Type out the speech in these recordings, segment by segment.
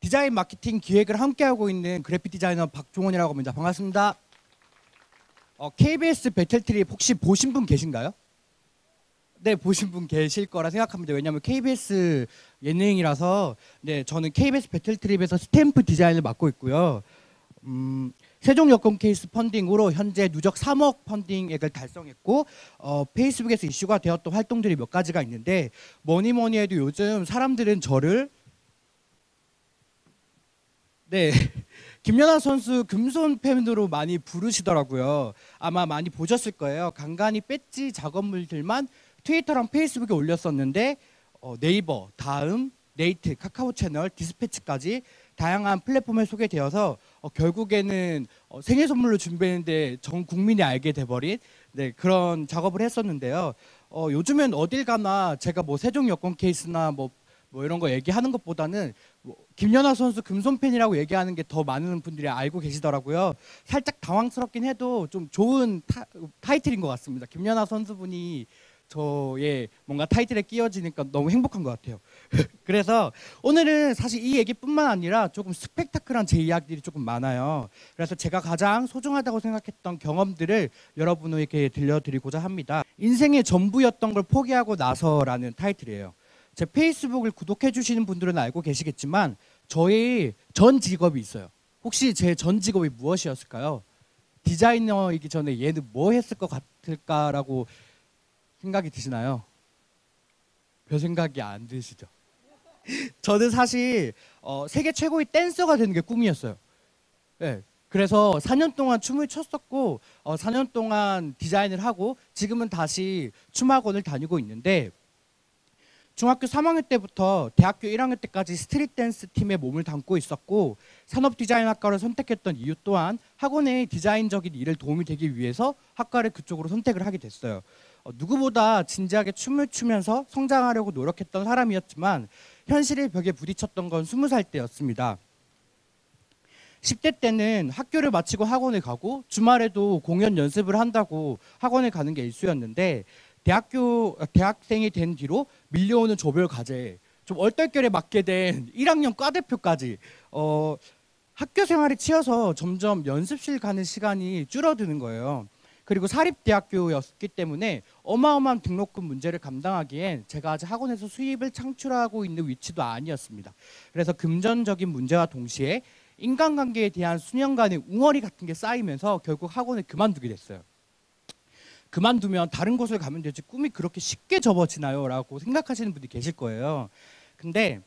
디자인 마케팅 기획을 함께하고 있는 그래픽 디자이너 박종원이라고 합니다. 반갑습니다. KBS 배틀트립 혹시 보신 분 계신가요? 네, 보신 분 계실 거라 생각합니다. 왜냐하면 KBS 예능이라서. 네, 저는 KBS 배틀트립에서 스탬프 디자인을 맡고 있고요. 세종 여권 케이스 펀딩으로 현재 누적 3억 펀딩액을 달성했고, 페이스북에서 이슈가 되었던 활동들이 몇 가지가 있는데, 뭐니 해도 요즘 사람들은 저를 김연아 선수 금손 팬으로 많이 부르시더라고요. 아마 많이 보셨을 거예요. 간간히 배지 작업물들만 트위터랑 페이스북에 올렸었는데, 네이버, 다음, 네이트, 카카오 채널, 디스패치까지 다양한 플랫폼에 소개되어서 결국에는 생일 선물로 준비했는데 전 국민이 알게 돼버린 그런 작업을 했었는데요. 요즘엔 어딜 가나 제가 뭐 세종 여권 케이스나 뭐 이런 거 얘기하는 것보다는 김연아 선수 금손 팬이라고 얘기하는 게 더 많은 분들이 알고 계시더라고요. 살짝 당황스럽긴 해도 좀 좋은 타이틀인 것 같습니다. 김연아 선수분이 저의 뭔가 타이틀에 끼워지니까 너무 행복한 것 같아요. 그래서 오늘은 사실 이 얘기뿐만 아니라 조금 스펙타클한 제 이야기들이 조금 많아요. 그래서 제가 가장 소중하다고 생각했던 경험들을 여러분에게 들려드리고자 합니다. 인생의 전부였던 걸 포기하고 나서라는 타이틀이에요. 제 페이스북을 구독해 주시는 분들은 알고 계시겠지만 저의 전 직업이 있어요. 혹시 제 전 직업이 무엇이었을까요? 디자이너이기 전에 얘는 뭐 했을 것 같을까라고 생각이 드시나요? 별 생각이 안 드시죠? 저는 사실 세계 최고의 댄서가 되는 게 꿈이었어요. 네, 그래서 4년 동안 춤을 췄었고 4년 동안 디자인을 하고 지금은 다시 춤학원을 다니고 있는데, 중학교 3학년 때부터 대학교 1학년 때까지 스트릿 댄스 팀에 몸을 담고 있었고, 산업디자인학과를 선택했던 이유 또한 학원의 디자인적인 일을 도움이 되기 위해서 학과를 그쪽으로 선택을 하게 됐어요. 누구보다 진지하게 춤을 추면서 성장하려고 노력했던 사람이었지만 현실의 벽에 부딪혔던 건 20살 때였습니다. 10대 때는 학교를 마치고 학원에 가고 주말에도 공연 연습을 한다고 학원에 가는 게 일수였는데, 대학생이 된 뒤로 밀려오는 조별 과제에 좀 얼떨결에 맞게 된 1학년 과대표까지 학교 생활에 치여서 점점 연습실 가는 시간이 줄어드는 거예요. 그리고 사립대학교였기 때문에 어마어마한 등록금 문제를 감당하기엔 제가 아직 학원에서 수입을 창출하고 있는 위치도 아니었습니다. 그래서 금전적인 문제와 동시에 인간관계에 대한 수년간의 웅얼이 같은 게 쌓이면서 결국 학원을 그만두게 됐어요. 그만두면 다른 곳을 가면 되지 꿈이 그렇게 쉽게 접어지나요? 라고 생각하시는 분들이 계실 거예요. 근데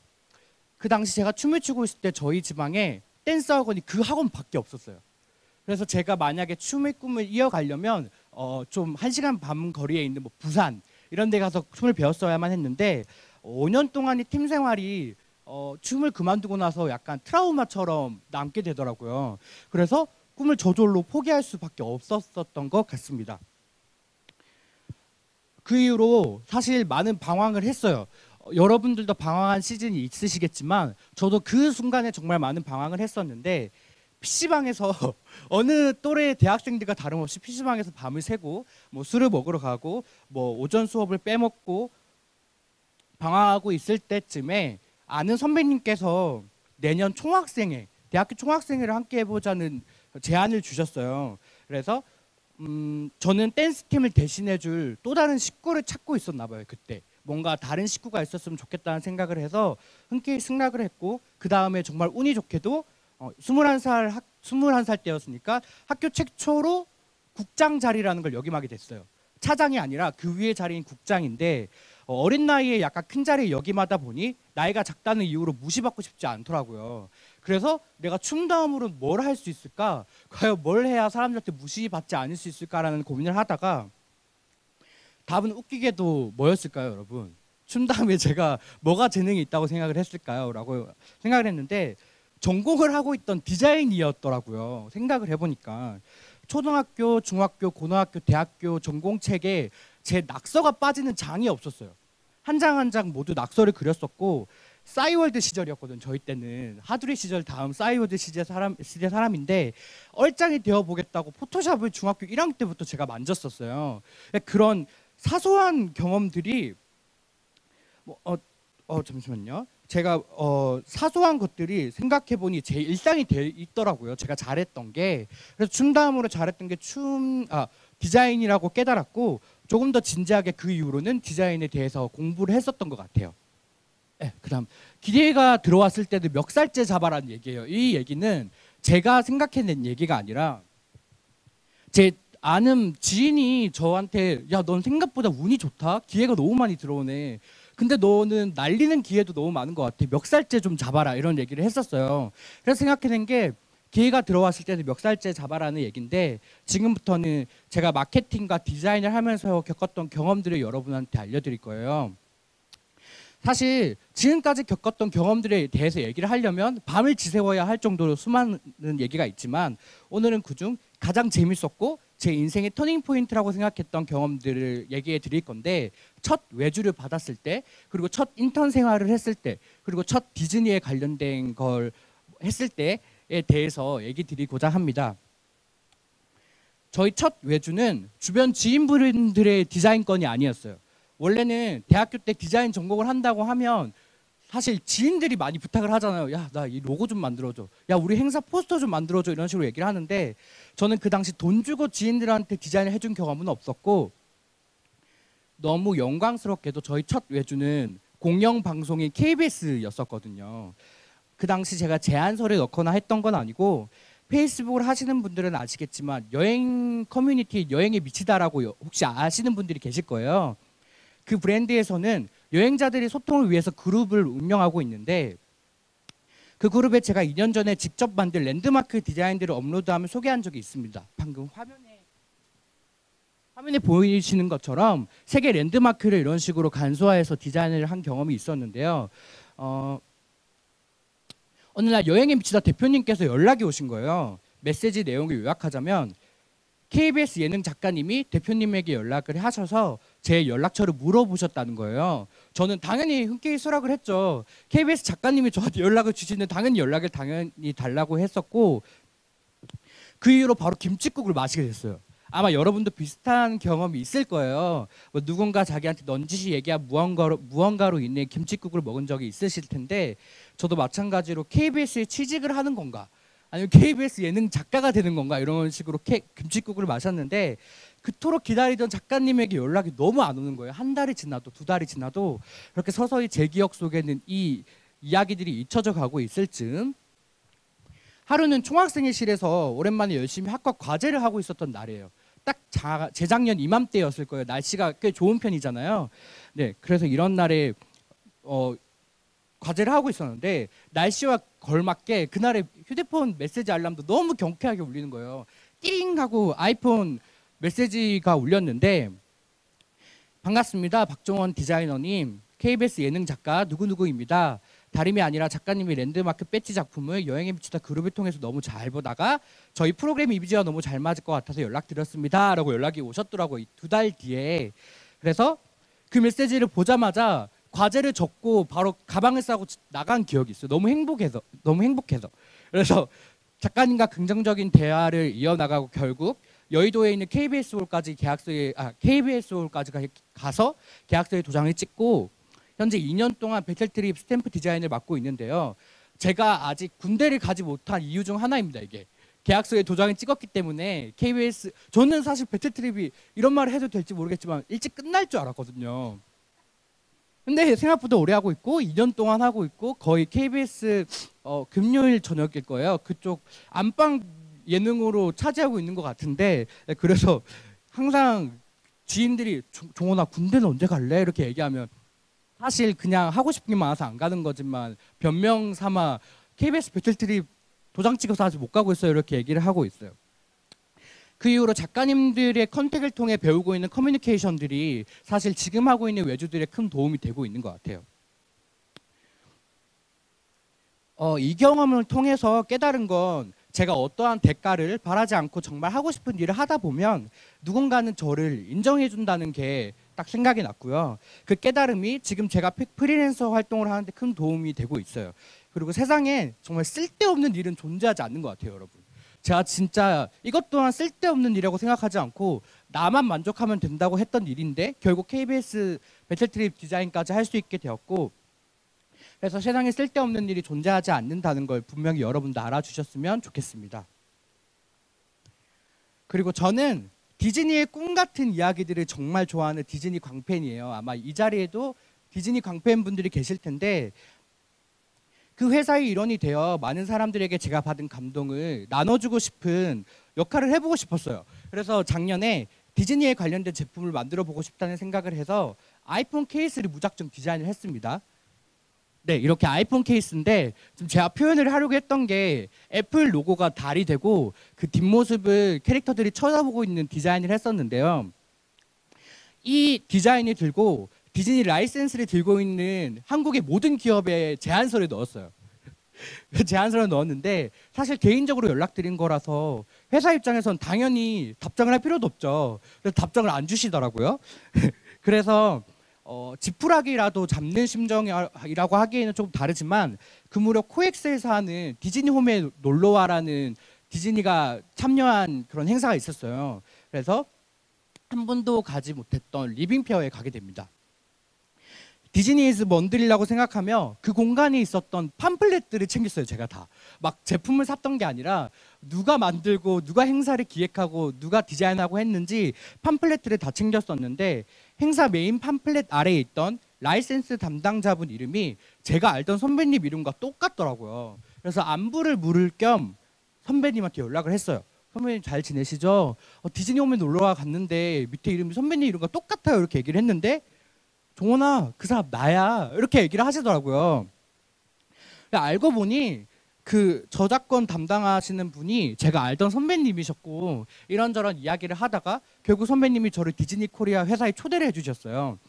그 당시 제가 춤을 추고 있을 때 저희 지방에 댄스 학원이 그 학원밖에 없었어요. 그래서 제가 만약에 춤의 꿈을 이어가려면 좀 1시간 반 거리에 있는 뭐 부산 이런 데 가서 춤을 배웠어야만 했는데, 5년 동안의 팀 생활이 춤을 그만두고 나서 약간 트라우마처럼 남게 되더라고요. 그래서 꿈을 저절로 포기할 수밖에 없었던 것 같습니다. 그 이후로 사실 많은 방황을 했어요. 여러분들도 방황한 시즌이 있으시겠지만 저도 그 순간에 정말 많은 방황을 했었는데, PC방에서 어느 또래 대학생들과 다름없이 PC방에서 밤을 새고 뭐 술을 먹으러 가고 뭐 오전 수업을 빼먹고 방황하고 있을 때쯤에 아는 선배님께서 내년 대학교 총학생회를 함께 해보자는 제안을 주셨어요. 그래서 저는 댄스팀을 대신해줄 또 다른 식구를 찾고 있었나 봐요. 그때 뭔가 다른 식구가 있었으면 좋겠다는 생각을 해서 흔쾌히 승낙을 했고, 그 다음에 정말 운이 좋게도 21살 때였으니까 학교 최초로 국장 자리라는 걸 역임하게 됐어요. 차장이 아니라 그 위에 자리인 국장인데, 어린 나이에 약간 큰 자리에 역임하다 보니 나이가 작다는 이유로 무시받고 싶지 않더라고요. 그래서 내가 춤 다음으로 뭘 할 수 있을까? 과연 뭘 해야 사람들한테 무시받지 않을 수 있을까라는 고민을 하다가 답은 웃기게도 뭐였을까요, 여러분? 춤 다음에 제가 뭐가 재능이 있다고 생각을 했을까요? 라고 생각을 했는데 전공을 하고 있던 디자인이었더라고요. 생각을 해보니까 초등학교, 중학교, 고등학교, 대학교 전공책에 제 낙서가 빠지는 장이 없었어요. 한 장 한 장 모두 낙서를 그렸었고, 싸이월드 시절이었거든. 저희 때는 하두리 시절 다음 싸이월드 시대 사람인데 얼짱이 되어보겠다고 포토샵을 중학교 1학년 때부터 제가 만졌었어요. 그런 사소한 경험들이 잠시만요. 제가 사소한 것들이 생각해보니 제 일상이 돼 있더라고요. 제가 잘했던 게. 그래서 춤 다음으로 잘했던 게 디자인이라고 깨달았고, 조금 더 진지하게 그 이후로는 디자인에 대해서 공부를 했었던 것 같아요. 네, 그다음 기대가 들어왔을 때도 멱살째 잡아라는 얘기예요. 이 얘기는 제가 생각해낸 얘기가 아니라 제 아는 지인이 저한테 야, 넌 생각보다 운이 좋다. 기회가 너무 많이 들어오네. 근데 너는 날리는 기회도 너무 많은 것 같아. 멱살째 좀 잡아라. 이런 얘기를 했었어요. 그래서 생각해낸 게 기회가 들어왔을 때도 멱살째 잡아라는 얘기인데, 지금부터는 제가 마케팅과 디자인을 하면서 겪었던 경험들을 여러분한테 알려드릴 거예요. 사실 지금까지 겪었던 경험들에 대해서 얘기를 하려면 밤을 지새워야 할 정도로 수많은 얘기가 있지만, 오늘은 그중 가장 재밌었고 제 인생의 터닝 포인트라고 생각했던 경험들을 얘기해 드릴 건데, 첫 외주를 받았을 때, 그리고 첫 인턴 생활을 했을 때, 그리고 첫 디즈니에 관련된 걸 했을 때에 대해서 얘기 드리고자 합니다. 저희 첫 외주는 주변 지인분들의 디자인건이 아니었어요. 원래는 대학교 때 디자인 전공을 한다고 하면 사실 지인들이 많이 부탁을 하잖아요. 야, 나 이 로고 좀 만들어줘. 야, 우리 행사 포스터 좀 만들어줘. 이런 식으로 얘기를 하는데, 저는 그 당시 돈 주고 지인들한테 디자인을 해준 경험은 없었고, 너무 영광스럽게도 저희 첫 외주는 공영방송인 KBS였었거든요. 그 당시 제가 제안서를 넣거나 했던 건 아니고, 페이스북을 하시는 분들은 아시겠지만 여행 커뮤니티 여행에 미치다라고 혹시 아시는 분들이 계실 거예요. 그 브랜드에서는 여행자들이 소통을 위해서 그룹을 운영하고 있는데, 그 그룹에 제가 2년 전에 직접 만든 랜드마크 디자인들을 업로드하며 소개한 적이 있습니다. 방금 화면에 보이시는 것처럼 세계 랜드마크를 이런 식으로 간소화해서 디자인을 한 경험이 있었는데요. 어느 날 여행에 미치다 대표님께서 연락이 오신 거예요. 메시지 내용을 요약하자면, KBS 예능 작가님이 대표님에게 연락을 하셔서 제 연락처를 물어보셨다는 거예요. 저는 당연히 흔쾌히 수락을 했죠. KBS 작가님이 저한테 연락을 주시는데 당연히 연락을 달라고 했었고, 그 이후로 바로 김칫국을 마시게 됐어요. 아마 여러분도 비슷한 경험이 있을 거예요. 뭐 누군가 자기한테 넌지시 얘기한 무언가로 인해 김칫국을 먹은 적이 있으실 텐데, 저도 마찬가지로 KBS에 취직을 하는 건가, 아니면 KBS 예능 작가가 되는 건가, 이런 식으로 김칫국을 마셨는데, 그토록 기다리던 작가님에게 연락이 너무 안 오는 거예요. 한 달이 지나도 두 달이 지나도. 그렇게 서서히 제 기억 속에는 이 이야기들이 잊혀져 가고 있을 즈음, 하루는 총학생회실에서 오랜만에 열심히 학과 과제를 하고 있었던 날이에요. 딱 재작년 이맘때였을 거예요. 날씨가 꽤 좋은 편이잖아요. 네, 그래서 이런 날에 과제를 하고 있었는데, 날씨와 걸맞게 그날의 휴대폰 메시지 알람도 너무 경쾌하게 울리는 거예요. 띠링 하고 아이폰 메시지가 울렸는데, 반갑습니다. 박종원 디자이너님, KBS 예능 작가 누구누구입니다. 다름이 아니라 작가님이 랜드마크 배지 작품을 여행에 미치다 그룹을 통해서 너무 잘 보다가 저희 프로그램 이미지와 너무 잘 맞을 것 같아서 연락드렸습니다. 라고 연락이 오셨더라고요. 2달 뒤에. 그래서 그 메시지를 보자마자 과제를 접고 바로 가방을 싸고 나간 기억이 있어요. 너무 행복해서. 그래서 작가님과 긍정적인 대화를 이어나가고 결국 여의도에 있는 KBS 홀까지 가서 계약서에 도장을 찍고, 현재 2년 동안 배틀트립 스탬프 디자인을 맡고 있는데요. 제가 아직 군대를 가지 못한 이유 중 하나입니다. 이게 계약서에 도장을 찍었기 때문에 KBS, 저는 사실 배틀트립이 이런 말을 해도 될지 모르겠지만 일찍 끝날 줄 알았거든요. 근데 생각보다 오래 하고 있고 2년 동안 하고 있고, 거의 KBS 금요일 저녁일 거예요. 그쪽 안방 예능으로 차지하고 있는 것 같은데, 그래서 항상 지인들이 종원아 군대는 언제 갈래? 이렇게 얘기하면 사실 그냥 하고 싶은 게 많아서 안 가는 거지만 변명 삼아 KBS 배틀트립 도장 찍어서 아직 못 가고 있어요. 이렇게 얘기를 하고 있어요. 그 이후로 작가님들의 컨택을 통해 배우고 있는 커뮤니케이션들이 사실 지금 하고 있는 외주들에 큰 도움이 되고 있는 것 같아요. 이 경험을 통해서 깨달은 건, 제가 어떠한 대가를 바라지 않고 정말 하고 싶은 일을 하다 보면 누군가는 저를 인정해 준다는 게 딱 생각이 났고요. 그 깨달음이 지금 제가 프리랜서 활동을 하는데 큰 도움이 되고 있어요. 그리고 세상에 정말 쓸데없는 일은 존재하지 않는 것 같아요, 여러분. 제가 진짜 이것 또한 쓸데없는 일이라고 생각하지 않고 나만 만족하면 된다고 했던 일인데, 결국 KBS 배틀트립 디자인까지 할 수 있게 되었고, 그래서 세상에 쓸데없는 일이 존재하지 않는다는 걸 분명히 여러분도 알아주셨으면 좋겠습니다. 그리고 저는 디즈니의 꿈 같은 이야기들을 정말 좋아하는 디즈니 광팬이에요. 아마 이 자리에도 디즈니 광팬분들이 계실 텐데, 그 회사의 일원이 되어 많은 사람들에게 제가 받은 감동을 나눠주고 싶은 역할을 해보고 싶었어요. 그래서 작년에 디즈니에 관련된 제품을 만들어 보고 싶다는 생각을 해서 아이폰 케이스를 무작정 디자인을 했습니다. 네, 이렇게 아이폰 케이스인데 좀 제가 표현을 하려고 했던 게 애플 로고가 달이 되고 그 뒷모습을 캐릭터들이 쳐다보고 있는 디자인을 했었는데요. 이 디자인을 들고 디즈니 라이센스를 들고 있는 한국의 모든 기업에 제안서를 넣었어요. 제안서를 넣었는데 사실 개인적으로 연락드린 거라서 회사 입장에선 당연히 답장을 할 필요도 없죠. 그래서 답장을 안 주시더라고요. 그래서 지푸라기라도 잡는 심정이라고 하기에는 조금 다르지만 그 무렵 코엑스에서 하는 디즈니 홈에 놀러와라는 디즈니가 참여한 그런 행사가 있었어요. 그래서 한 번도 가지 못했던 리빙페어에 가게 됩니다. 디즈니이즈 먼들이라고 생각하며 그 공간에 있었던 팜플렛들을 챙겼어요. 제가 다 막 제품을 샀던 게 아니라 누가 만들고 누가 행사를 기획하고 누가 디자인하고 했는지 팜플렛들을 다 챙겼었는데, 행사 메인 팜플렛 아래에 있던 라이센스 담당자분 이름이 제가 알던 선배님 이름과 똑같더라고요. 그래서 안부를 물을 겸 선배님한테 연락을 했어요. 선배님 잘 지내시죠? 디즈니 홈에 놀러 갔는데 밑에 이름이 선배님 이름과 똑같아요. 이렇게 얘기를 했는데, 종원아 그 사람 나야, 이렇게 얘기를 하시더라고요. 알고 보니 그 저작권 담당하시는 분이 제가 알던 선배님이셨고, 이런저런 이야기를 하다가 결국 선배님이 저를 디즈니 코리아 회사에 초대를 해주셨어요.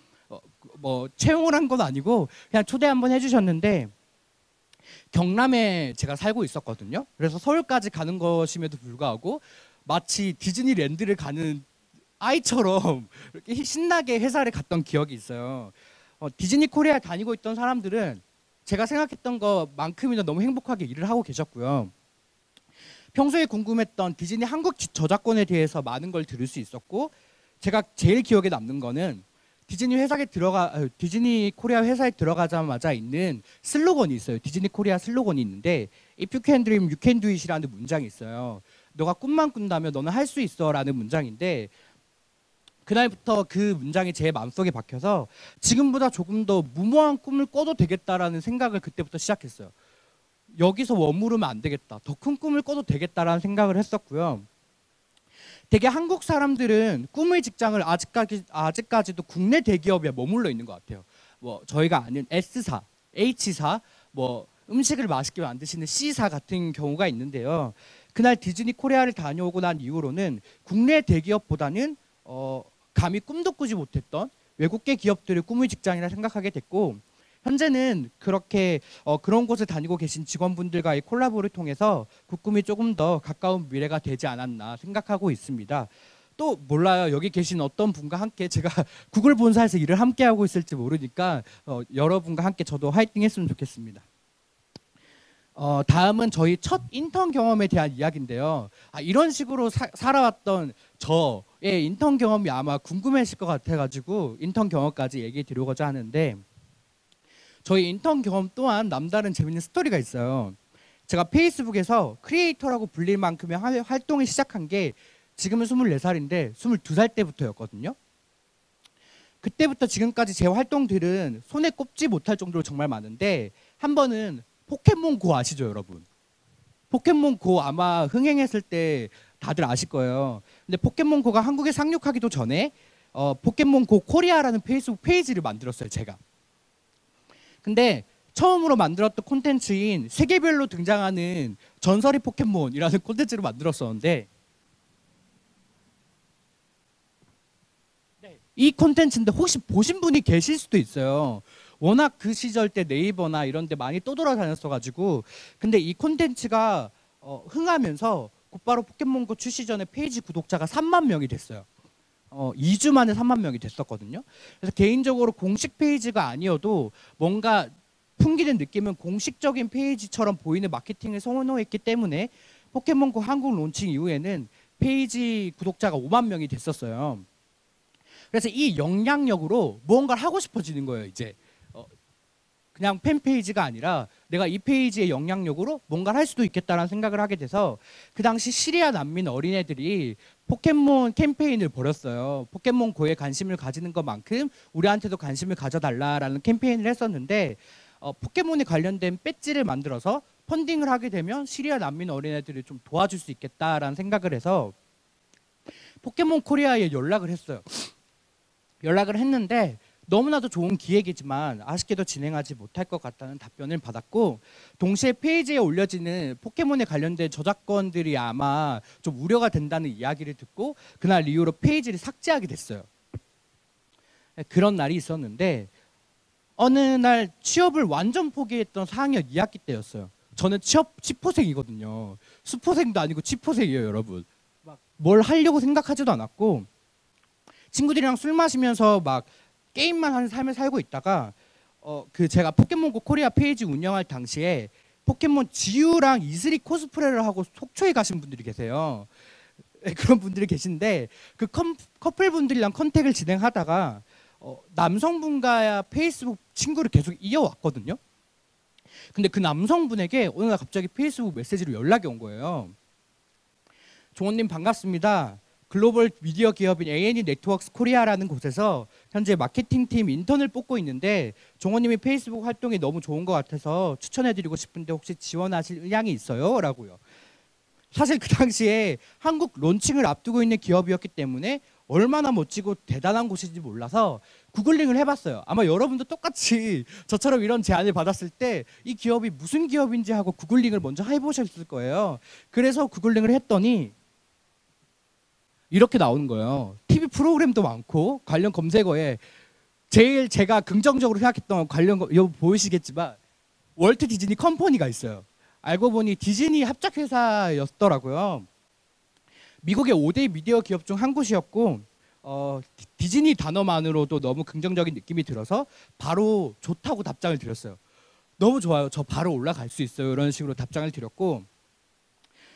뭐 채용을 한 건 아니고 그냥 초대 한번 해주셨는데, 경남에 제가 살고 있었거든요. 그래서 서울까지 가는 것임에도 불구하고 마치 디즈니랜드를 가는 아이처럼 이렇게 신나게 회사를 갔던 기억이 있어요. 디즈니 코리아 다니고 있던 사람들은 제가 생각했던 것만큼이나 너무 행복하게 일을 하고 계셨고요. 평소에 궁금했던 디즈니 한국 저작권에 대해서 많은 걸 들을 수 있었고, 제가 제일 기억에 남는 거는 디즈니 코리아 회사에 들어가자마자 있는 슬로건이 있어요. 디즈니 코리아 슬로건이 있는데 If you can dream, you can do it이라는 문장이 있어요. 너가 꿈만 꾼다면 너는 할 수 있어라는 문장인데, 그날부터 그 문장이 제 마음속에 박혀서 지금보다 조금 더 무모한 꿈을 꿔도 되겠다라는 생각을 그때부터 시작했어요. 여기서 머무르면 안 되겠다. 더 큰 꿈을 꿔도 되겠다라는 생각을 했었고요. 되게 한국 사람들은 꿈의 직장을 아직까지도 국내 대기업에 머물러 있는 것 같아요. 뭐 저희가 아는 S사, H사, 뭐 음식을 맛있게 만드시는 C사 같은 경우가 있는데요. 그날 디즈니 코리아를 다녀오고 난 이후로는 국내 대기업보다는 감히 꿈도 꾸지 못했던 외국계 기업들을 꿈의 직장이라 생각하게 됐고, 현재는 그렇게 그런 곳에 다니고 계신 직원분들과의 콜라보를 통해서 그 꿈이 조금 더 가까운 미래가 되지 않았나 생각하고 있습니다. 또 몰라요. 여기 계신 어떤 분과 함께 제가 구글 본사에서 일을 함께 하고 있을지 모르니까 여러분과 함께 저도 화이팅 했으면 좋겠습니다. 다음은 저희 첫 인턴 경험에 대한 이야기인데요. 이런 식으로 살아왔던 저의 인턴 경험이 아마 궁금하실 것 같아가지고 인턴 경험까지 얘기해 드리고자 하는데, 저희 인턴 경험 또한 남다른 재밌는 스토리가 있어요. 제가 페이스북에서 크리에이터라고 불릴 만큼의 활동을 시작한 게 지금은 24살인데 22살 때부터였거든요. 그때부터 지금까지 제 활동들은 손에 꼽지 못할 정도로 정말 많은데, 한 번은 포켓몬고 아시죠, 여러분? 포켓몬고 아마 흥행했을 때 다들 아실 거예요. 근데 포켓몬고가 한국에 상륙하기도 전에 포켓몬고 코리아라는 페이스북 페이지를 만들었어요, 제가. 근데 처음으로 만들었던 콘텐츠인 세계별로 등장하는 전설의 포켓몬이라는 콘텐츠를 만들었었는데, 이 콘텐츠인데 혹시 보신 분이 계실 수도 있어요. 워낙 그 시절 때 네이버나 이런 데 많이 떠돌아다녔어가지고. 근데 이 콘텐츠가 흥하면서 곧바로 포켓몬고 출시 전에 페이지 구독자가 3만 명이 됐어요. 2주 만에 3만 명이 됐었거든요. 그래서 개인적으로 공식 페이지가 아니어도 뭔가 풍기는 느낌은 공식적인 페이지처럼 보이는 마케팅을 선호했기 때문에 포켓몬고 한국 론칭 이후에는 페이지 구독자가 5만 명이 됐었어요. 그래서 이 영향력으로 무언가를 하고 싶어지는 거예요, 이제. 그냥 팬페이지가 아니라 내가 이 페이지의 영향력으로 뭔가를 할 수도 있겠다라는 생각을 하게 돼서 그 당시 시리아 난민 어린애들이 포켓몬 캠페인을 벌였어요. 포켓몬 고에 관심을 가지는 것만큼 우리한테도 관심을 가져달라라는 캠페인을 했었는데 포켓몬에 관련된 배지를 만들어서 펀딩을 하게 되면 시리아 난민 어린애들을 좀 도와줄 수 있겠다라는 생각을 해서 포켓몬 코리아에 연락을 했어요. 연락을 했는데 너무나도 좋은 기획이지만 아쉽게도 진행하지 못할 것 같다는 답변을 받았고, 동시에 페이지에 올려지는 포켓몬에 관련된 저작권들이 아마 좀 우려가 된다는 이야기를 듣고 그날 이후로 페이지를 삭제하게 됐어요. 그런 날이 있었는데 어느 날 취업을 완전 포기했던 4학년 2학기 때였어요. 저는 취업 치포생이거든요. 수포생도 아니고 치포생이에요, 여러분. 막 뭘 하려고 생각하지도 않았고 친구들이랑 술 마시면서 막 게임만 하는 삶을 살고 있다가 제가 포켓몬고 코리아 페이지 운영할 당시에 포켓몬 지유랑 이슬이 코스프레를 하고 속초에 가신 분들이 계세요. 그런 분들이 계신데 그 커플분들이랑 컨택을 진행하다가 남성분과 페이스북 친구를 계속 이어왔거든요. 근데 그 남성분에게 어느 날 갑자기 페이스북 메시지로 연락이 온 거예요. 종원님 반갑습니다. 글로벌 미디어 기업인 A&E 네트워크스 코리아라는 곳에서 현재 마케팅팀 인턴을 뽑고 있는데 종원님이 페이스북 활동이 너무 좋은 것 같아서 추천해드리고 싶은데 혹시 지원하실 의향이 있어요? 라고요. 사실 그 당시에 한국 론칭을 앞두고 있는 기업이었기 때문에 얼마나 멋지고 대단한 곳인지 몰라서 구글링을 해봤어요. 아마 여러분도 똑같이 저처럼 이런 제안을 받았을 때 이 기업이 무슨 기업인지 하고 구글링을 먼저 해보셨을 거예요. 그래서 구글링을 했더니 이렇게 나오는 거예요. TV 프로그램도 많고 관련 검색어에 제일 제가 긍정적으로 생각했던 관련 이거 보이시겠지만 월트 디즈니 컴퍼니가 있어요. 알고 보니 디즈니 합작회사였더라고요. 미국의 5대 미디어 기업 중 한 곳이었고 디즈니 단어만으로도 너무 긍정적인 느낌이 들어서 바로 좋다고 답장을 드렸어요. 너무 좋아요. 저 바로 올라갈 수 있어요. 이런 식으로 답장을 드렸고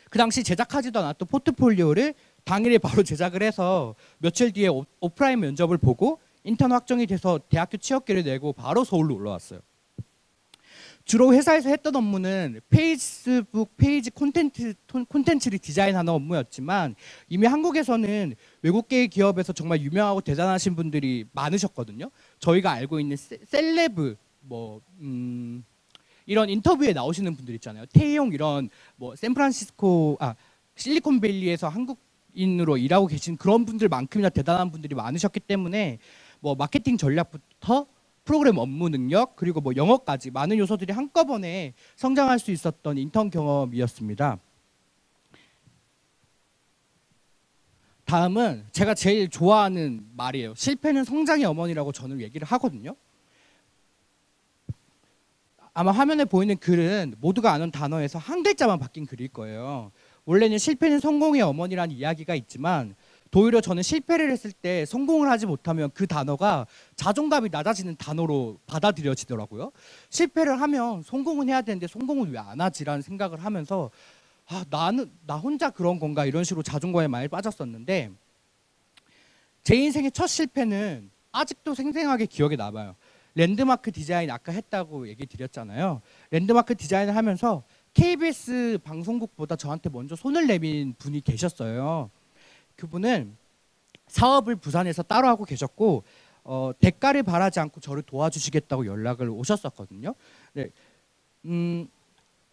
그 당시 제작하지도 않았던 포트폴리오를 당일에 바로 제작을 해서 며칠 뒤에 오프라인 면접을 보고 인턴 확정이 돼서 대학교 취업계를 내고 바로 서울로 올라왔어요. 주로 회사에서 했던 업무는 페이스북 페이지 콘텐츠를 디자인하는 업무였지만 이미 한국에서는 외국계 기업에서 정말 유명하고 대단하신 분들이 많으셨거든요. 저희가 알고 있는 셀레브 이런 인터뷰에 나오시는 분들 있잖아요. 태용 이런 샌프란시스코 실리콘밸리에서 한국인으로 일하고 계신 그런 분들만큼이나 대단한 분들이 많으셨기 때문에 마케팅 전략부터 프로그램 업무 능력 그리고 영어까지 많은 요소들이 한꺼번에 성장할 수 있었던 인턴 경험이었습니다. 다음은 제가 제일 좋아하는 말이에요. 실패는 성장의 어머니라고 저는 얘기를 하거든요. 아마 화면에 보이는 글은 모두가 아는 단어에서 한 글자만 바뀐 글일 거예요. 원래는 실패는 성공의 어머니라는 이야기가 있지만 오히려 저는 실패를 했을 때 성공을 하지 못하면 그 단어가 자존감이 낮아지는 단어로 받아들여지더라고요. 실패를 하면 성공은 해야 되는데 성공은 왜 안 하지라는 생각을 하면서 나 혼자 그런 건가 이런 식으로 자존감에 많이 빠졌었는데 제 인생의 첫 실패는 아직도 생생하게 기억에 남아요. 랜드마크 디자인 아까 했다고 얘기 드렸잖아요. 랜드마크 디자인을 하면서 KBS 방송국보다 저한테 먼저 손을 내민 분이 계셨어요. 그분은 사업을 부산에서 따로 하고 계셨고 대가를 바라지 않고 저를 도와주시겠다고 연락을 오셨었거든요. 네.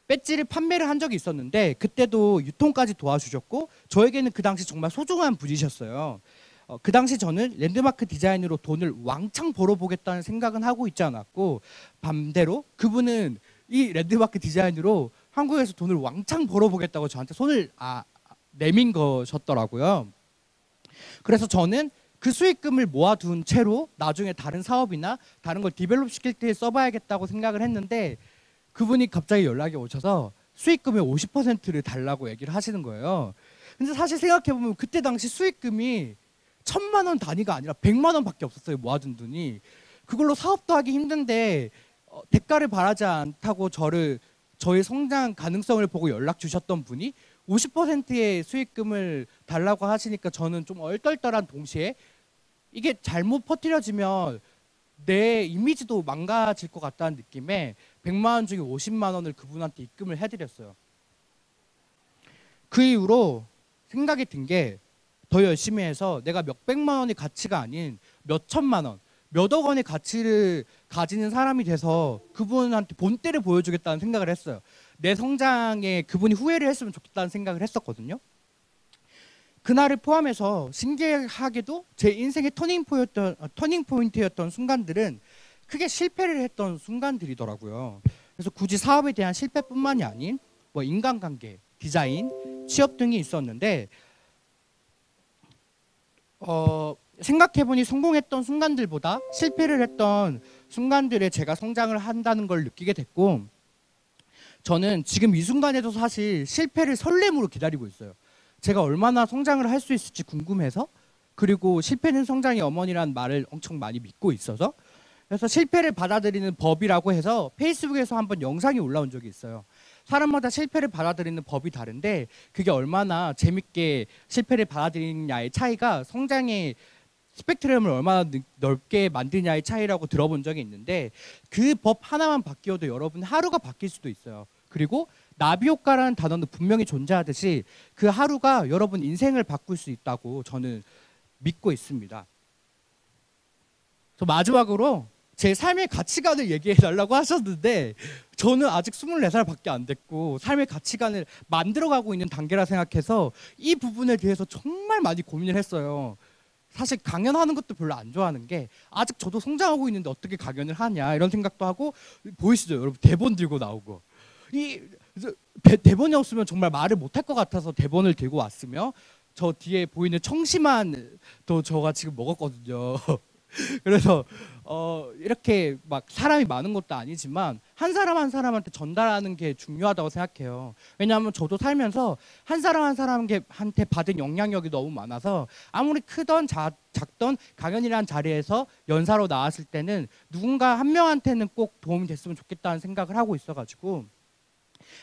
배지를 판매를 한 적이 있었는데 그때도 유통까지 도와주셨고 저에게는 그 당시 정말 소중한 분이셨어요. 그 당시 저는 랜드마크 디자인으로 돈을 왕창 벌어보겠다는 생각은 하고 있지 않았고 반대로 그분은 이 랜드마크 디자인으로 한국에서 돈을 왕창 벌어보겠다고 저한테 손을 내민 것이었더라고요. 그래서 저는 그 수익금을 모아둔 채로 나중에 다른 사업이나 다른 걸 디벨롭 시킬 때 써봐야겠다고 생각을 했는데 그분이 갑자기 연락이 오셔서 수익금의 50%를 달라고 얘기를 하시는 거예요. 근데 사실 생각해보면 그때 당시 수익금이 1,000만 원 단위가 아니라 100만 원밖에 없었어요. 모아둔 돈이. 그걸로 사업도 하기 힘든데 대가를 바라지 않다고 저의 성장 가능성을 보고 연락 주셨던 분이 50%의 수익금을 달라고 하시니까 저는 좀 얼떨떨한 동시에 이게 잘못 퍼뜨려지면 내 이미지도 망가질 것 같다는 느낌에 100만 원 중에 50만 원을 그분한테 입금을 해드렸어요. 그 이후로 생각이 든 게 더 열심히 해서 내가 몇백만 원의 가치가 아닌 몇천만 원, 몇억 원의 가치를 가지는 사람이 돼서 그분한테 본때를 보여주겠다는 생각을 했어요. 내 성장에 그분이 후회를 했으면 좋겠다는 생각을 했었거든요. 그날을 포함해서 신기하게도 제 인생의 터닝 포인트였던 순간들은 크게 실패를 했던 순간들이더라고요. 그래서 굳이 사업에 대한 실패뿐만이 아닌 뭐 인간관계, 디자인, 취업 등이 있었는데 생각해보니 성공했던 순간들보다 실패를 했던 순간들에 제가 성장을 한다는 걸 느끼게 됐고, 저는 지금 이 순간에도 사실 실패를 설렘으로 기다리고 있어요. 제가 얼마나 성장을 할 수 있을지 궁금해서, 그리고 실패는 성장의 어머니라는 말을 엄청 많이 믿고 있어서, 그래서 실패를 받아들이는 법이라고 해서 페이스북에서 한번 영상이 올라온 적이 있어요. 사람마다 실패를 받아들이는 법이 다른데 그게 얼마나 재밌게 실패를 받아들이느냐의 차이가 성장의 스펙트럼을 얼마나 넓게 만드냐의 차이라고 들어본 적이 있는데, 그 법 하나만 바뀌어도 여러분 하루가 바뀔 수도 있어요. 그리고 나비 효과라는 단어는 분명히 존재하듯이 그 하루가 여러분 인생을 바꿀 수 있다고 저는 믿고 있습니다. 마지막으로 제 삶의 가치관을 얘기해 달라고 하셨는데, 저는 아직 24살밖에 안 됐고 삶의 가치관을 만들어가고 있는 단계라 생각해서 이 부분에 대해서 정말 많이 고민을 했어요. 사실 강연하는 것도 별로 안 좋아하는 게, 아직 저도 성장하고 있는데 어떻게 강연을 하냐 이런 생각도 하고, 보이시죠 여러분, 대본 들고 나오고, 이 대본이 없으면 정말 말을 못할 것 같아서 대본을 들고 왔으며, 저 뒤에 보이는 청심환 또 저가 지금 먹었거든요. 그래서 이렇게 막 사람이 많은 것도 아니지만 한 사람 한 사람한테 전달하는 게 중요하다고 생각해요. 왜냐하면 저도 살면서 한 사람 한 사람한테 받은 영향력이 너무 많아서, 아무리 크던 작던 강연이라는 자리에서 연사로 나왔을 때는 누군가 한 명한테는 꼭 도움이 됐으면 좋겠다는 생각을 하고 있어가지고,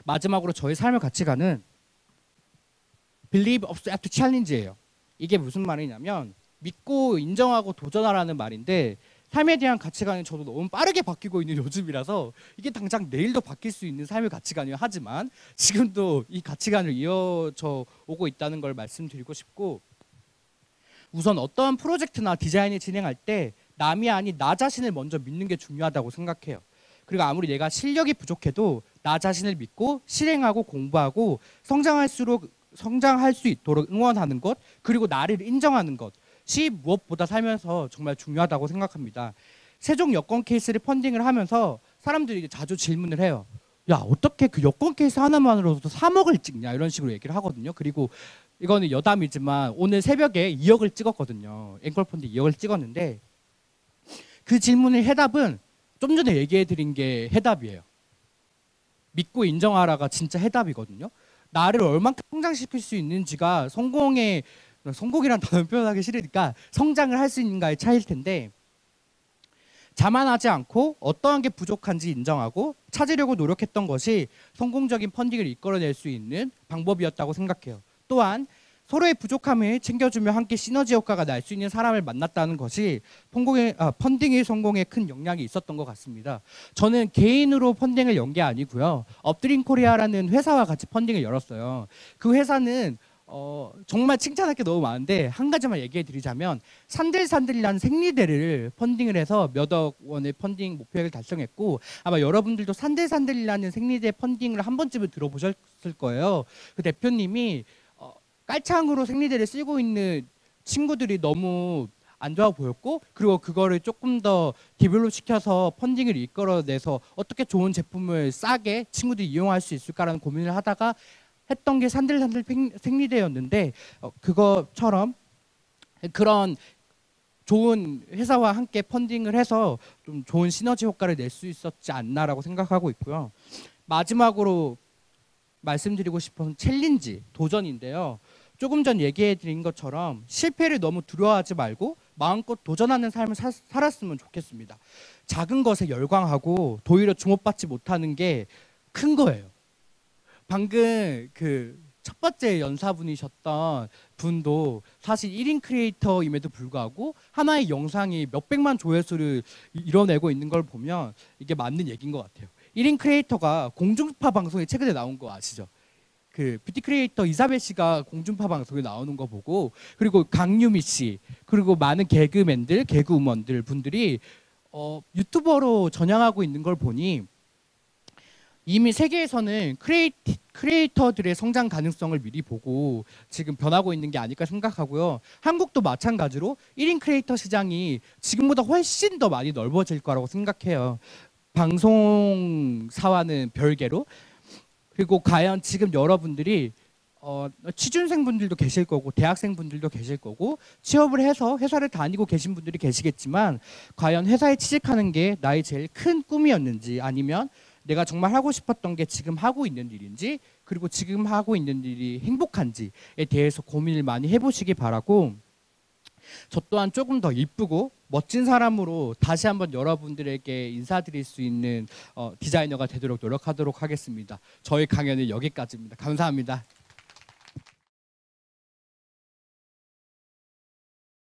마지막으로 저의 삶의 가치관은 Believe, Accept, Challenge예요. 이게 무슨 말이냐면 믿고 인정하고 도전하라는 말인데, 삶에 대한 가치관이 저도 너무 빠르게 바뀌고 있는 요즘이라서 이게 당장 내일도 바뀔 수 있는 삶의 가치관이요. 하지만 지금도 이 가치관을 이어져 오고 있다는 걸 말씀드리고 싶고, 우선 어떠한 프로젝트나 디자인을 진행할 때 남이 아닌 나 자신을 먼저 믿는 게 중요하다고 생각해요. 그리고 아무리 내가 실력이 부족해도 나 자신을 믿고 실행하고 공부하고 성장할 수 있도록 응원하는 것, 그리고 나를 인정하는 것이 무엇보다 살면서 정말 중요하다고 생각합니다. 세종 여권 케이스를 펀딩을 하면서 사람들이 자주 질문을 해요. 야, 어떻게 그 여권 케이스 하나만으로도 3억을 찍냐 이런 식으로 얘기를 하거든요. 그리고 이거는 여담이지만 오늘 새벽에 2억을 찍었거든요. 앵콜 펀드 2억을 찍었는데, 그 질문의 해답은 좀 전에 얘기해 드린 게 해답이에요. 믿고 인정하라가 진짜 해답이거든요. 나를 얼만큼 성장시킬 수 있는지가 성공이란 단어 표현하기 싫으니까 성장을 할 수 있는가의 차이일 텐데, 자만하지 않고 어떠한 게 부족한지 인정하고 찾으려고 노력했던 것이 성공적인 펀딩을 이끌어낼 수 있는 방법이었다고 생각해요. 또한 서로의 부족함을 챙겨주며 함께 시너지 효과가 날 수 있는 사람을 만났다는 것이 펀딩의 성공에 큰 영향이 있었던 것 같습니다. 저는 개인으로 펀딩을 연 게 아니고요. 업드림 코리아라는 회사와 같이 펀딩을 열었어요. 그 회사는 정말 칭찬할 게 너무 많은데 한 가지만 얘기해 드리자면, 산들산들이라는 생리대를 펀딩을 해서 몇억 원의 펀딩 목표액을 달성했고, 아마 여러분들도 산들산들이라는 생리대 펀딩을 한 번쯤은 들어보셨을 거예요. 그 대표님이 깔창으로 생리대를 쓰고 있는 친구들이 너무 안 좋아 보였고, 그리고 그거를 조금 더 디벨롭 시켜서 펀딩을 이끌어내서 어떻게 좋은 제품을 싸게 친구들이 이용할 수 있을까라는 고민을 하다가 했던 게 산들산들 생리대였는데, 그것처럼 그런 좋은 회사와 함께 펀딩을 해서 좀 좋은 시너지 효과를 낼 수 있었지 않나라고 생각하고 있고요. 마지막으로 말씀드리고 싶은 챌린지, 도전인데요. 조금 전 얘기해 드린 것처럼 실패를 너무 두려워하지 말고 마음껏 도전하는 삶을 살았으면 좋겠습니다. 작은 것에 열광하고 도리어 주목받지 못하는 게 큰 거예요. 방금 첫 번째 연사분이셨던 분도 사실 1인 크리에이터임에도 불구하고 하나의 영상이 몇백만 조회수를 이뤄내고 있는 걸 보면 이게 맞는 얘기인 것 같아요. 1인 크리에이터가 공중파 방송에 최근에 나온 거 아시죠? 그 뷰티 크리에이터 이사벨 씨가 공중파 방송에 나오는 거 보고, 그리고 강유미 씨, 그리고 많은 개그맨들, 개그우먼들 분들이 유튜버로 전향하고 있는 걸 보니 이미 세계에서는 크리에이터들의 성장 가능성을 미리 보고 지금 변하고 있는 게 아닐까 생각하고요. 한국도 마찬가지로 1인 크리에이터 시장이 지금보다 훨씬 더 많이 넓어질 거라고 생각해요. 방송사와는 별개로. 그리고 과연 지금 여러분들이 취준생분들도 계실 거고 대학생분들도 계실 거고 취업을 해서 회사를 다니고 계신 분들이 계시겠지만, 과연 회사에 취직하는 게 나의 제일 큰 꿈이었는지, 아니면 내가 정말 하고 싶었던 게 지금 하고 있는 일인지, 그리고 지금 하고 있는 일이 행복한지에 대해서 고민을 많이 해보시기 바라고, 저 또한 조금 더 이쁘고 멋진 사람으로 다시 한번 여러분들에게 인사드릴 수 있는 디자이너가 되도록 노력하도록 하겠습니다. 저희 강연은 여기까지입니다. 감사합니다.